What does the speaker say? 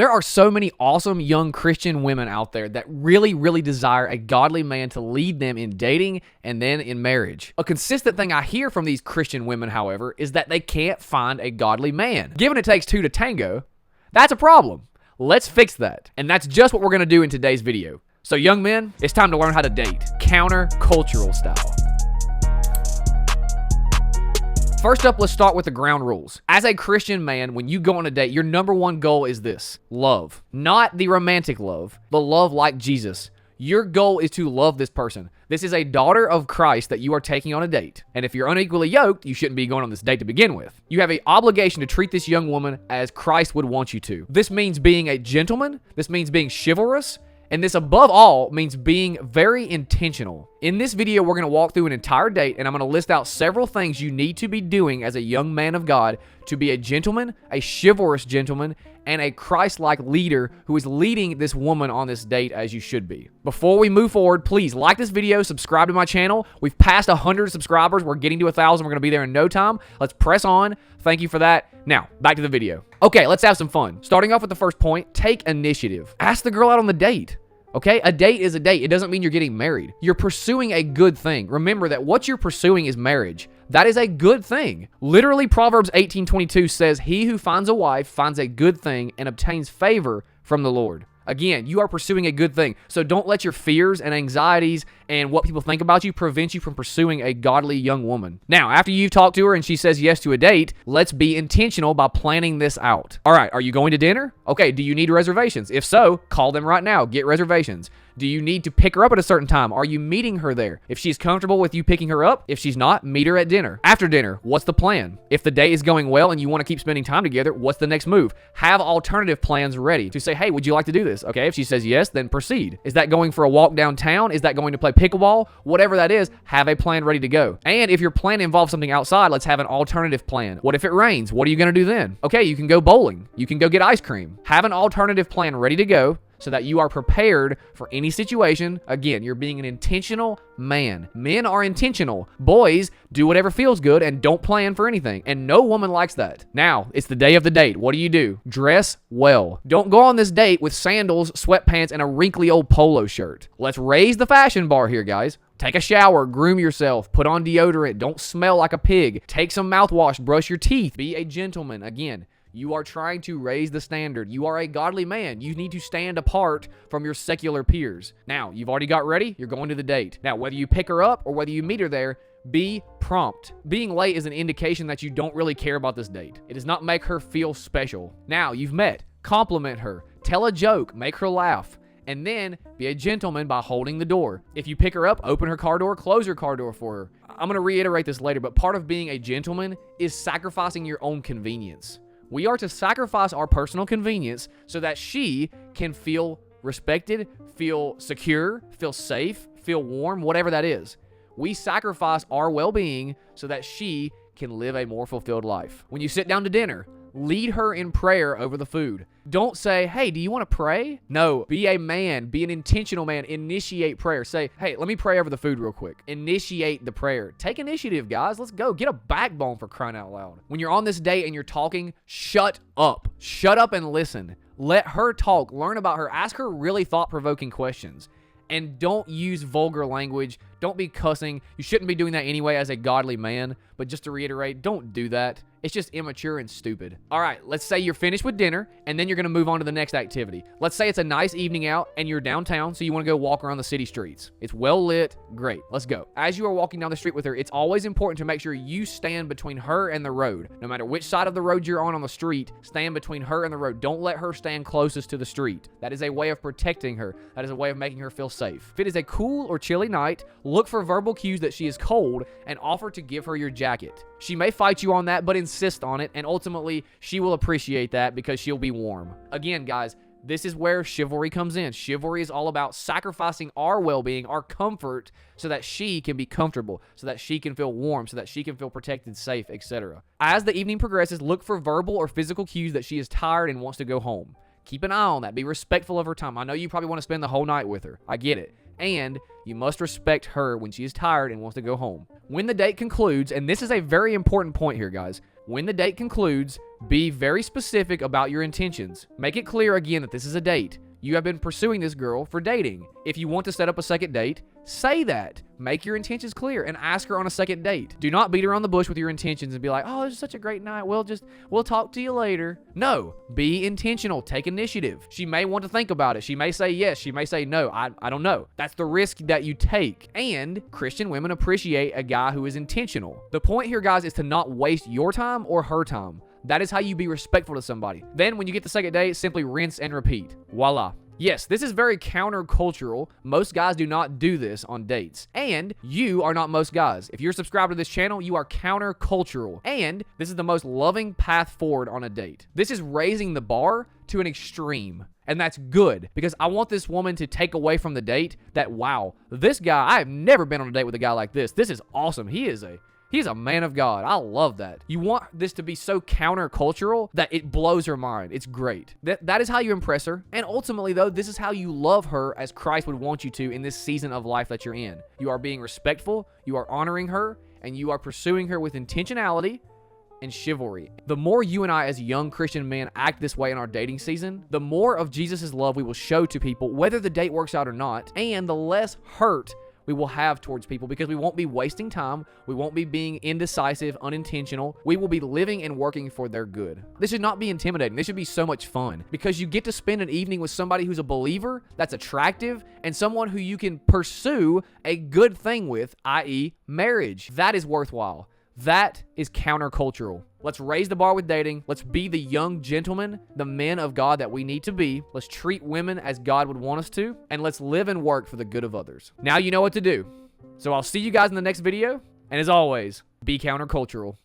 There are so many awesome young Christian women out there that really, really desire a godly man to lead them in dating and then in marriage. A consistent thing I hear from these Christian women, however, is that they can't find a godly man. Given it takes two to tango, that's a problem. Let's fix that. And that's just what we're going to do in today's video. So young men, it's time to learn how to date, countercultural style. First up, let's start with the ground rules. As a Christian man, when you go on a date, your number one goal is this: love. Not the romantic love, but love like Jesus. Your goal is to love this person. This is a daughter of Christ that you are taking on a date. And if you're unequally yoked, you shouldn't be going on this date to begin with. You have an obligation to treat this young woman as Christ would want you to. This means being a gentleman. This means being chivalrous. And this, above all, means being very intentional. In this video, we're going to walk through an entire date, and I'm going to list out several things you need to be doing as a young man of God to be a gentleman, a chivalrous gentleman, and a Christ-like leader who is leading this woman on this date as you should be. Before we move forward, please like this video, subscribe to my channel. We've passed 100 subscribers. We're getting to 1,000. We're going to be there in no time. Let's press on. Thank you for that. Now, back to the video. Okay, let's have some fun. Starting off with the first point, take initiative. Ask the girl out on the date. Okay, a date is a date. It doesn't mean you're getting married. You're pursuing a good thing. Remember that what you're pursuing is marriage. That is a good thing. Literally, Proverbs 18:22 says, "He who finds a wife finds a good thing and obtains favor from the Lord." Again, you are pursuing a good thing. So don't let your fears and anxieties and what people think about you prevent you from pursuing a godly young woman. Now, after you've talked to her and she says yes to a date, let's be intentional by planning this out. All right, are you going to dinner? Okay, do you need reservations? If so, call them right now. Get reservations. Do you need to pick her up at a certain time? Are you meeting her there? If she's comfortable with you picking her up, if she's not, meet her at dinner. After dinner, what's the plan? If the day is going well and you want to keep spending time together, what's the next move? Have alternative plans ready to say, hey, would you like to do this? Okay, if she says yes, then proceed. Is that going for a walk downtown? Is that going to play pickleball? Whatever that is, have a plan ready to go. And if your plan involves something outside, let's have an alternative plan. What if it rains? What are you going to do then? Okay, you can go bowling. You can go get ice cream. Have an alternative plan ready to go so that you are prepared for any situation. Again, you're being an intentional man. Men are intentional. Boys do whatever feels good and don't plan for anything. And no woman likes that. Now, it's the day of the date. What do? Dress well. Don't go on this date with sandals, sweatpants, and a wrinkly old polo shirt. Let's raise the fashion bar here, guys. Take a shower, groom yourself, put on deodorant, don't smell like a pig, take some mouthwash, brush your teeth, be a gentleman. Again, you are trying to raise the standard. You are a godly man. You need to stand apart from your secular peers. Now, you've already got ready. You're going to the date. Now, whether you pick her up or whether you meet her there, be prompt. Being late is an indication that you don't really care about this date. It does not make her feel special. Now, you've met. Compliment her. Tell a joke. Make her laugh. And then be a gentleman by holding the door. If you pick her up, open her car door, close her car door for her. I'm going to reiterate this later, but part of being a gentleman is sacrificing your own convenience. We are to sacrifice our personal convenience so that she can feel respected, feel secure, feel safe, feel warm, whatever that is. We sacrifice our well-being so that she can live a more fulfilled life. When you sit down to dinner, lead her in prayer over the food. Don't say, hey, do you want to pray? No, be a man, be an intentional man, initiate prayer. Say, hey, let me pray over the food real quick. Initiate the prayer. Take initiative, guys. Let's go. Get a backbone, for crying out loud. When you're on this date and you're talking, shut up. Shut up and listen. Let her talk. Learn about her. Ask her really thought-provoking questions. And don't use vulgar language. Don't be cussing. You shouldn't be doing that anyway as a godly man. But just to reiterate, don't do that. It's just immature and stupid. All right, let's say you're finished with dinner, and then you're going to move on to the next activity. Let's say it's a nice evening out, and you're downtown, so you want to go walk around the city streets. It's well lit. Great. Let's go. As you are walking down the street with her, it's always important to make sure you stand between her and the road. No matter which side of the road you're on the street, stand between her and the road. Don't let her stand closest to the street. That is a way of protecting her. That is a way of making her feel safe. If it is a cool or chilly night, look for verbal cues that she is cold and offer to give her your jacket. She may fight you on that, but insist on it, and ultimately, she will appreciate that because she'll be warm. Again, guys, this is where chivalry comes in. Chivalry is all about sacrificing our well-being, our comfort, so that she can be comfortable, so that she can feel warm, so that she can feel protected, safe, etc. As the evening progresses, look for verbal or physical cues that she is tired and wants to go home. Keep an eye on that. Be respectful of her time. I know you probably want to spend the whole night with her. I get it. And you must respect her when she is tired and wants to go home. When the date concludes, and this is a very important point here, guys. When the date concludes, Be very specific about your intentions. Make it clear again that this is a date. You have been pursuing this girl for dating. If you want to set up a second date, say that. Make your intentions clear and ask her on a second date. Do not beat around the bush with your intentions and be like, oh, this is such a great night. We'll talk to you later. No, be intentional. Take initiative. She may want to think about it. She may say yes. She may say no. I don't know. That's the risk that you take. And Christian women appreciate a guy who is intentional. The point here, guys, is to not waste your time or her time. That is how you be respectful to somebody. Then when you get the second date, simply rinse and repeat. Voila. Yes, this is very countercultural. Most guys do not do this on dates. And you are not most guys. If you're subscribed to this channel, you are countercultural. And this is the most loving path forward on a date. This is raising the bar to an extreme. And that's good, because I want this woman to take away from the date that, wow, this guy, I have never been on a date with a guy like this. This is awesome. He's a man of God. I love that. You want this to be so countercultural that it blows her mind. It's great. That is how you impress her. And ultimately, though, this is how you love her as Christ would want you to in this season of life that you're in. You are being respectful, you are honoring her, and you are pursuing her with intentionality and chivalry. The more you and I as young Christian men act this way in our dating season, the more of Jesus' love we will show to people, whether the date works out or not, and the less hurt we will have towards people, because we won't be wasting time. We won't be being indecisive, unintentional. We will be living and working for their good. This should not be intimidating. This should be so much fun, because you get to spend an evening with somebody who's a believer, that's attractive, and someone who you can pursue a good thing with, i.e. marriage. That is worthwhile. That is countercultural. Let's raise the bar with dating. Let's be the young gentlemen, the men of God that we need to be. Let's treat women as God would want us to. And let's live and work for the good of others. Now you know what to do. So I'll see you guys in the next video. And as always, be countercultural.